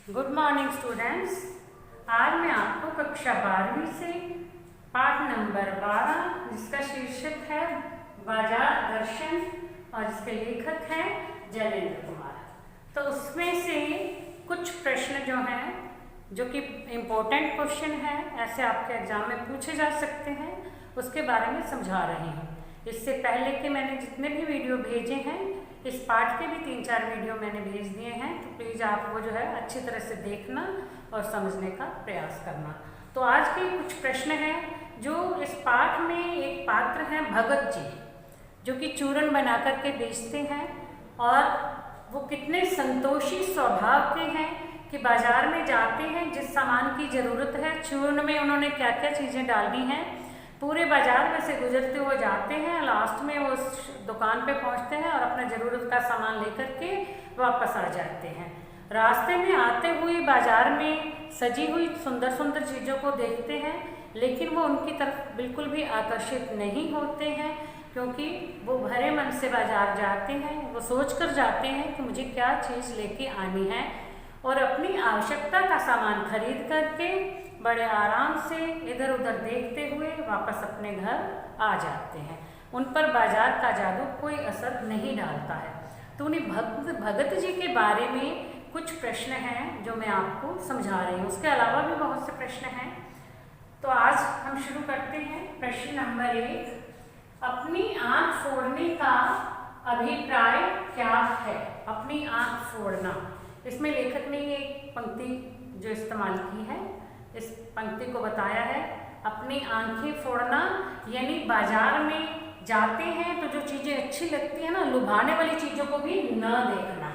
Good morning students. आज मैं आपको कक्षा 12वीं से पाठ नंबर 12 जिसका शीर्षक है बाजार दर्शन और जिसके लेखक हैं जैनेन्द्र कुमार, तो उसमें से कुछ प्रश्न जो हैं जो कि इम्पोर्टेंट क्वेश्चन है, ऐसे आपके एग्जाम में पूछे जा सकते हैं, उसके बारे में समझा रही हूँ। इससे पहले कि मैंने जितने भी वीडियो भेजे हैं, इस पाठ के भी 3-4 वीडियो मैंने भेज दिए हैं, तो प्लीज़ आप वो जो है अच्छी तरह से देखना और समझने का प्रयास करना। तो आज के कुछ प्रश्न हैं जो इस पाठ में एक पात्र हैं भगत जी, जो कि चूर्ण बना कर के बेचते हैं और वो कितने संतोषी स्वभाव के हैं कि बाजार में जाते हैं, जिस सामान की ज़रूरत है चूर्ण में उन्होंने क्या क्या चीज़ें डालनी हैं, पूरे बाजार में से गुजरते हुए जाते हैं, लास्ट में वो उस दुकान पे पहुंचते हैं और अपना ज़रूरत का सामान लेकर के वापस आ जाते हैं। रास्ते में आते हुए बाजार में सजी हुई सुंदर सुंदर चीज़ों को देखते हैं, लेकिन वो उनकी तरफ बिल्कुल भी आकर्षित नहीं होते हैं, क्योंकि वो भरे मन से बाजार जाते हैं। वो सोच कर जाते हैं कि मुझे क्या चीज़ लेके आनी है और अपनी आवश्यकता का सामान खरीद करके बड़े आराम से इधर उधर देखते हुए वापस अपने घर आ जाते हैं। उन पर बाजार का जादू कोई असर नहीं डालता है। तो उन्हीं भगत जी के बारे में कुछ प्रश्न हैं जो मैं आपको समझा रही हूँ। उसके अलावा भी बहुत से प्रश्न हैं। तो आज हम शुरू करते हैं। प्रश्न नंबर 1, अपनी आँख फोड़ने का अभिप्राय क्या है? अपनी आँख फोड़ना, इसमें लेखक ने एक पंक्ति जो इस्तेमाल की है, इस पंक्ति को बताया है। अपनी आंखें फोड़ना यानी बाजार में जाते हैं तो जो चीज़ें अच्छी लगती है ना, लुभाने वाली चीज़ों को भी न देखना।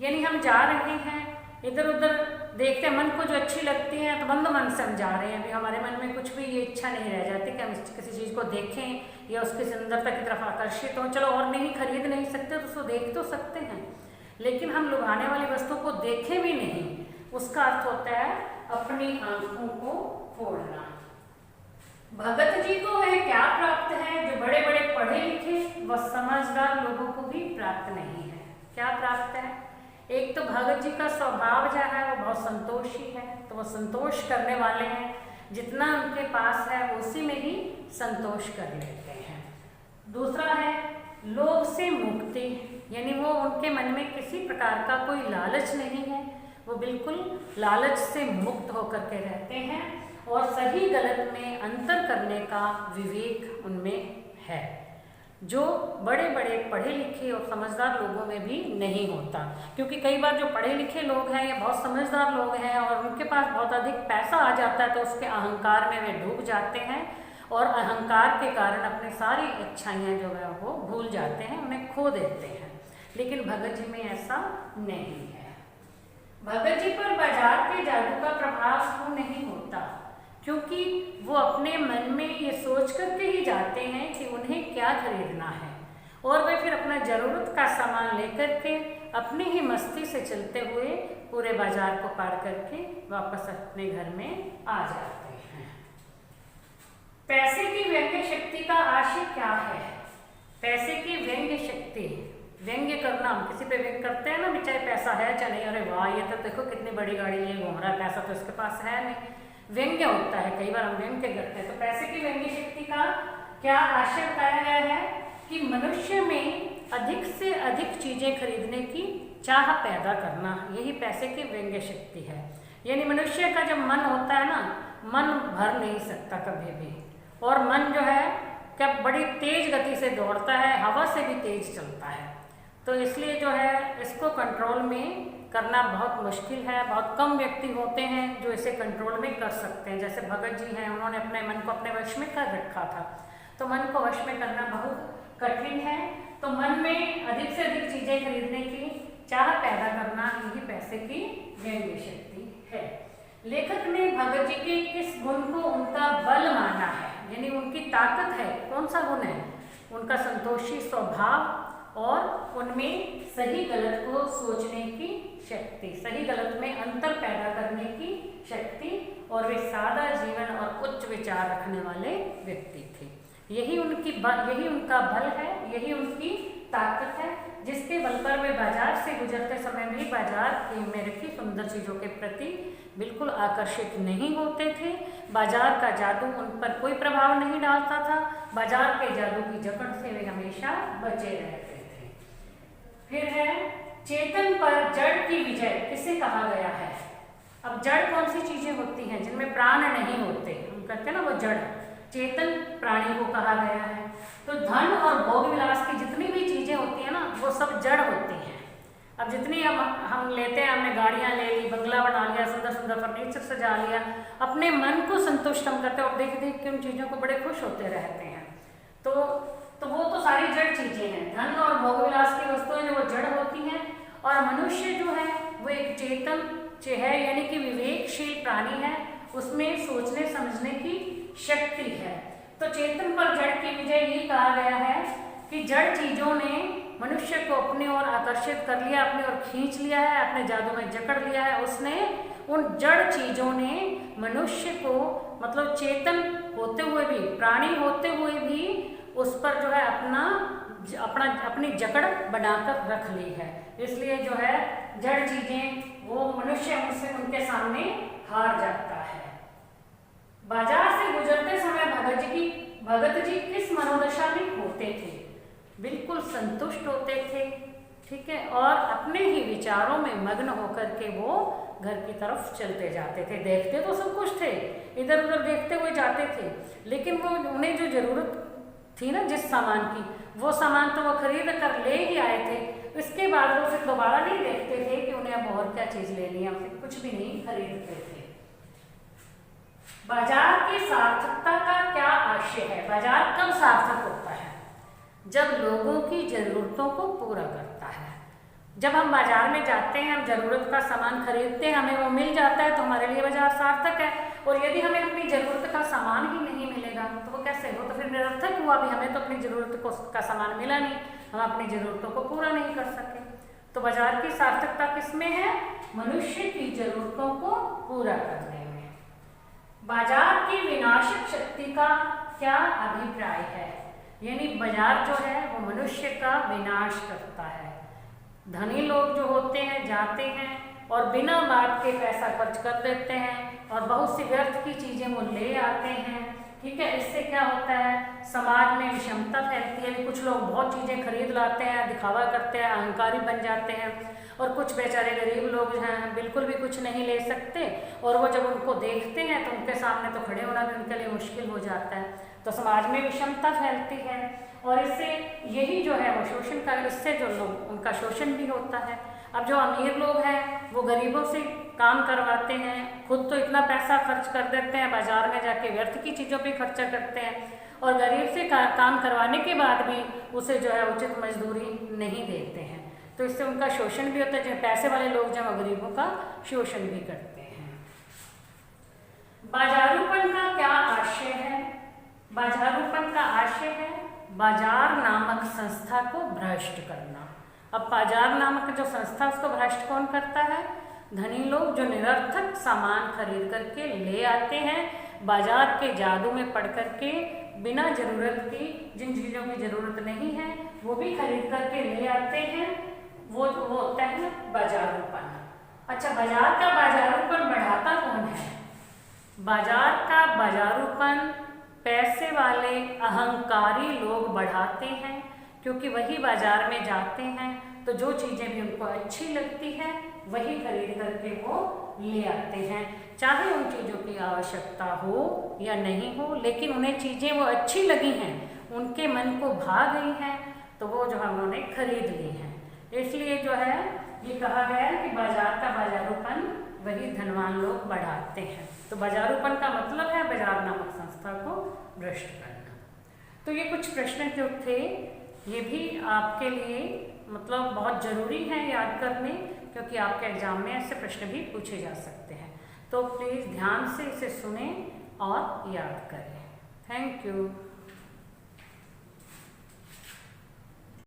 यानी हम जा रहे हैं, इधर उधर देखते हैं, मन को जो अच्छी लगती है तो बंद मन से हम जा रहे हैं, अभी हमारे मन में कुछ भी ये इच्छा नहीं रह जाती कि हम किसी चीज़ को देखें या उसकी सुंदरता की तरफ आकर्षित हों। चलो और नहीं खरीद नहीं सकते तो उसको देख तो सकते हैं, लेकिन हम लुभाने वाली वस्तु को देखें भी नहीं। उसका अर्थ होता है अपनी आंखों को फोड़ना। भगत जी को वह क्या प्राप्त है जो बड़े बड़े पढ़े लिखे व समझदार लोगों को भी प्राप्त नहीं है? क्या प्राप्त है? एक तो भगत जी का स्वभाव जो है वो बहुत संतोषी है, तो वो संतोष करने वाले हैं, जितना उनके पास है उसी में ही संतोष कर लेते हैं। दूसरा है लोभ से मुक्ति, यानी वो उनके मन में किसी प्रकार का कोई लालच नहीं है, वो बिल्कुल लालच से मुक्त होकर के रहते हैं और सही गलत में अंतर करने का विवेक उनमें है, जो बड़े बड़े पढ़े लिखे और समझदार लोगों में भी नहीं होता। क्योंकि कई बार जो पढ़े लिखे लोग हैं या बहुत समझदार लोग हैं और उनके पास बहुत अधिक पैसा आ जाता है तो उसके अहंकार में वे डूब जाते हैं और अहंकार के कारण अपनी सारी इच्छाएं जो है वो भूल जाते हैं, उन्हें खो देते हैं। लेकिन भगत जी में ऐसा नहीं है। भगत जी पर बाजार के जादू का प्रभाव क्यों नहीं होता? क्योंकि वो अपने मन में ये सोच करके ही जाते हैं कि उन्हें क्या खरीदना है और वे फिर अपना ज़रूरत का सामान लेकर के अपनी ही मस्ती से चलते हुए पूरे बाजार को पार करके वापस अपने घर में आ जाते हैं। पैसे की व्यंग्य शक्ति का आशय क्या है? पैसे की व्यंग्य शक्ति, व्यंग्य करना, हम किसी पे व्यंग्य करते हैं ना, चाहे पैसा है चाहे नहीं, अरे वाह ये तो देखो कितनी बड़ी गाड़ी लिए घूम रहा है, पैसा तो इसके पास है नहीं, व्यंग्य होता है। कई बार हम व्यंग्य करते हैं। तो पैसे की व्यंग्य शक्ति का क्या आशय बताया गया है कि मनुष्य में अधिक से अधिक चीज़ें खरीदने की चाह पैदा करना, यही पैसे की व्यंग्य शक्ति है। यानी मनुष्य का जब मन होता है ना, मन भर नहीं सकता कभी भी, और मन जो है क्या बड़ी तेज गति से दौड़ता है, हवा से भी तेज चलता है। तो इसलिए जो है इसको कंट्रोल में करना बहुत मुश्किल है। बहुत कम व्यक्ति होते हैं जो इसे कंट्रोल में कर सकते हैं। जैसे भगत जी हैं, उन्होंने अपने मन को अपने वश में कर रखा था, तो मन को वश में करना बहुत कठिन है। तो मन में अधिक से अधिक चीज़ें खरीदने की चाह पैदा करना यही पैसे की व्यंग्य शक्ति है। लेखक ने भगत जी के किस गुण को उनका बल माना है, यानी उनकी ताकत है? कौन सा गुण है? उनका संतोषी स्वभाव और उनमें सही गलत को सोचने की शक्ति, सही गलत में अंतर पैदा करने की शक्ति, और वे सादा जीवन और उच्च विचार रखने वाले व्यक्ति थे। यही उनका बल है, यही उनकी ताकत है। जिसके बल पर वे बाजार से गुजरते समय भी बाजार में रखी सुंदर चीज़ों के प्रति बिल्कुल आकर्षित नहीं होते थे। बाजार का जादू उन पर कोई प्रभाव नहीं डालता था। बाजार के जादू की जकड़ से वे हमेशा बचे रहते थे। फिर है चेतन पर जड़ की विजय किसे कहा गया है। अब जड़ कौन सी चीजें होती हैं जिनमें प्राण नहीं होते, हम कहते हैं ना वो जड़, चेतन प्राणी को कहा गया है। तो धन और भोग विलास की जितनी भी चीजें होती हैं ना वो सब जड़ होती हैं। अब जितनी हम लेते हैं, हमने गाड़ियां ले ली, बंगला बना लिया, सुंदर सुंदर फर्नीचर सजा लिया, अपने मन को संतुष्ट हम करते हैं और देख देख के उन चीज़ों को बड़े खुश होते रहते हैं। तो वो तो सारी जड़ चीज़ें हैं। धन और भोग विलास की वस्तुएं जो वो जड़ होती हैं, और मनुष्य जो है वो एक चेतन है, यानी कि विवेकशील प्राणी है, उसमें सोचने समझने की शक्ति है। तो चेतन पर जड़ की विजय ये कहा गया है कि जड़ चीज़ों ने मनुष्य को अपनी ओर आकर्षित कर लिया, अपनी ओर खींच लिया है, अपने जादू में जकड़ लिया है। उसने उन जड़ चीज़ों ने मनुष्य को, मतलब चेतन होते हुए भी, प्राणी होते हुए भी उस पर जो है अपनी जकड़ बनाकर रख ली है। इसलिए जो है जड़ चीज़ें वो मनुष्य उनके सामने हार जाता है। बाजार से गुजरते समय भगत जी किस मनोदशा में होते थे। बिल्कुल संतुष्ट होते थे, ठीक है, और अपने ही विचारों में मग्न होकर के वो घर की तरफ चलते जाते थे। देखते तो सब कुछ थे, इधर उधर देखते हुए जाते थे, लेकिन वो उन्हें जो जरूरत थी ना जिस सामान की, वो सामान तो वो खरीद कर ले ही आए थे। इसके बाद वो फिर दोबारा नहीं देखते थे कि उन्हें अब और क्या चीज़ लेनी है, फिर कुछ भी नहीं खरीदते थे। बाजार की सार्थकता का क्या आशय है। बाजार कब सार्थक होता है? जब लोगों की ज़रूरतों को पूरा करता है। जब हम बाजार में जाते हैं, हम ज़रूरत का सामान खरीदते हैं, हमें वो मिल जाता है तो हमारे लिए बाजार सार्थक है। और यदि हमें अपनी ज़रूरत का सामान ही नहीं मिलेगा तो वो कैसे हो, तो फिर निरर्थक हुआ भी। हमें तो अपनी ज़रूरत का सामान मिला नहीं, हम अपनी ज़रूरतों को पूरा नहीं कर सके। तो बाजार की सार्थकता किसमें है? मनुष्य की ज़रूरतों को पूरा करने में। बाजार की विनाशक शक्ति का क्या अभिप्राय है? यानी बाजार जो है वो मनुष्य का विनाश करता है। धनी लोग जो होते हैं जाते हैं और बिना बात के पैसा खर्च कर देते हैं और बहुत सी व्यर्थ की चीज़ें वो ले आते हैं, ठीक है। इससे क्या होता है, समाज में विषमता फैलती है। कुछ लोग बहुत चीज़ें खरीद लाते हैं, दिखावा करते हैं, अहंकारी बन जाते हैं, और कुछ बेचारे गरीब लोग हैं बिल्कुल भी कुछ नहीं ले सकते, और वो जब उनको देखते हैं तो उनके सामने तो खड़े होना भी उनके लिए मुश्किल हो जाता है। तो समाज में विषमता फैलती है, और इससे यही जो है वो शोषण का, इससे जो लोग उनका शोषण भी होता है। अब जो अमीर लोग हैं वो गरीबों से काम करवाते हैं, खुद तो इतना पैसा खर्च कर देते हैं, बाजार में जाके व्यर्थ की चीज़ों पे खर्चा करते हैं, और गरीब से काम करवाने के बाद भी उसे जो है उचित मजदूरी नहीं देते हैं। तो इससे उनका शोषण भी होता है। जो पैसे वाले लोग जो गरीबों का शोषण भी करते हैं। बाजारूपन का क्या आशय है? बाजारूपन का आशय है बाजार नामक संस्था को भ्रष्ट करना। अब बाजार नामक जो संस्था, उसको भ्रष्ट कौन करता है? धनी लोग जो निरर्थक सामान खरीद करके ले आते हैं, बाजार के जादू में पड़ करके बिना जरूरत की, जिन चीज़ों की जरूरत नहीं है वो भी खरीद करके ले आते हैं। वो होता है बाजारूपन। अच्छा, बाजार का बाजारूपन बढ़ाता कौन है? बाजार का बाजारूपन पैसे वाले अहंकारी लोग बढ़ाते हैं, क्योंकि वही बाजार में जाते हैं तो जो चीज़ें भी उनको अच्छी लगती हैं वही खरीद करके वो ले आते हैं, चाहे उन चीज़ों की आवश्यकता हो या नहीं हो, लेकिन उन्हें चीज़ें वो अच्छी लगी हैं, उनके मन को भा गई हैं, तो वो जो है उन्होंने खरीद ली हैं। इसलिए जो है ये कहा गया है कि बाजार का बाजारूपन वही धनवान लोग बढ़ाते हैं। तो बाजारूपन का मतलब है बाजार नामक संस्था को भ्रष्ट करना। तो ये कुछ प्रश्न जो थे ये भी आपके लिए मतलब बहुत ज़रूरी है याद करने, क्योंकि आपके एग्जाम में ऐसे प्रश्न भी पूछे जा सकते हैं। तो प्लीज़ ध्यान से इसे सुनें और याद करें। Thank you.